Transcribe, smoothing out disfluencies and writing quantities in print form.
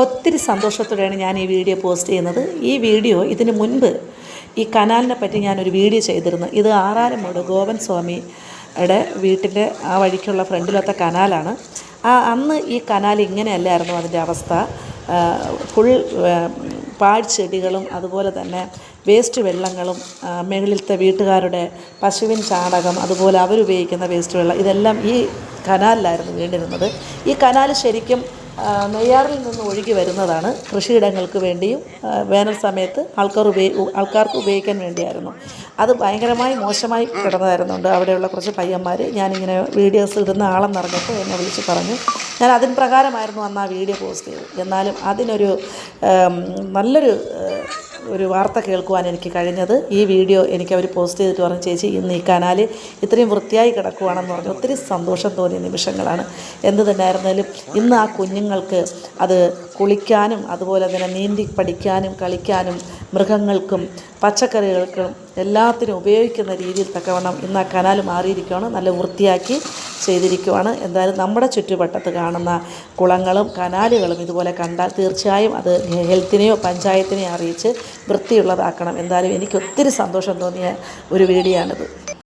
ഒത്തിരി സന്തോഷത്തോടെയാണ് ഞാൻ ഈ വീഡിയോ പോസ്റ്റ് ചെയ്യുന്നത്. ഈ വീഡിയോ ഇതിന് മുൻപ് ഈ കനാലിനെ പറ്റി ഞാനൊരു വീഡിയോ ചെയ്തിരുന്നു. ഇത് ആറാരമൂട് ഗോപൻ സ്വാമിയുടെ വീട്ടിൻ്റെ ആ വഴിക്കുള്ള ഫ്രണ്ടിലത്തെ കനാലാണ്. അന്ന് ഈ കനാൽ ഇങ്ങനെയല്ലായിരുന്നു അതിൻ്റെ അവസ്ഥ. ഫുൾ പാഴ്ചെടികളും അതുപോലെ തന്നെ വേസ്റ്റ് വെള്ളങ്ങളും മുകളിലത്തെ വീട്ടുകാരുടെ പശുവിൻ ചാണകം അതുപോലെ അവരുപയോഗിക്കുന്ന വേസ്റ്റ് വെള്ളം ഇതെല്ലാം ഈ കനാലിലായിരുന്നു വീണിരുന്നത്. ഈ കനാൽ ശരിക്കും നെയ്യാറിൽ നിന്ന് ഒഴുകി വരുന്നതാണ്. കൃഷിയിടങ്ങൾക്ക് വേണ്ടിയും വേനൽ സമയത്ത് ആൾക്കാർക്ക് ഉപയോഗിക്കാൻ വേണ്ടിയായിരുന്നു. അത് ഭയങ്കരമായി മോശമായി കിടന്നതായിരുന്നുണ്ട്. അവിടെയുള്ള കുറച്ച് പയ്യന്മാർ ഞാനിങ്ങനെ വീഡിയോസ് ഇടുന്ന ആളെന്നറിഞ്ഞപ്പോൾ എന്നെ വിളിച്ച് പറഞ്ഞു. ഞാൻ അതിന് പ്രകാരമായിരുന്നു അന്ന് ആ വീഡിയോ പോസ്റ്റ് ചെയ്തത്. എന്നാലും അതിനൊരു നല്ലൊരു വാർത്ത കേൾക്കുവാൻ എനിക്ക് കഴിഞ്ഞത് ഈ വീഡിയോ എനിക്ക് അവർ പോസ്റ്റ് ചെയ്തിട്ട് പറഞ്ഞു, ചേച്ചി ഇന്ന് ഈ കനാൽ ഇത്രയും വൃത്തിയായി കിടക്കുവാണെന്ന് പറഞ്ഞു. ഒത്തിരി സന്തോഷം തോന്നിയ നിമിഷങ്ങളാണ്. എന്ത് തന്നെയായിരുന്നാലും ഇന്ന് ആ കുഞ്ഞുങ്ങൾക്ക് അത് കുളിക്കാനും അതുപോലെ തന്നെ നീന്തി പഠിക്കാനും കളിക്കാനും മൃഗങ്ങൾക്കും പച്ചക്കറികൾക്കും എല്ലാത്തിനും ഉപയോഗിക്കുന്ന രീതിയിൽ തക്കവണ്ണം ഇന്ന് ആ കനാൽ മാറിയിരിക്കുകയാണ്. നല്ല വൃത്തിയാക്കി ചെയ്തിരിക്കുകയാണ്. എന്തായാലും നമ്മുടെ ചുറ്റുവട്ടത്ത് കാണുന്ന കുളങ്ങളും കനാലുകളും ഇതുപോലെ കണ്ടാൽ തീർച്ചയായും അത് ഹെൽത്തിനെയോ പഞ്ചായത്തിനെയോ അറിയിച്ച് വൃത്തിയുള്ളതാക്കണം. എന്തായാലും എനിക്ക് ഒത്തിരി സന്തോഷം തോന്നിയ ഒരു വീഡിയോ ആണിത്.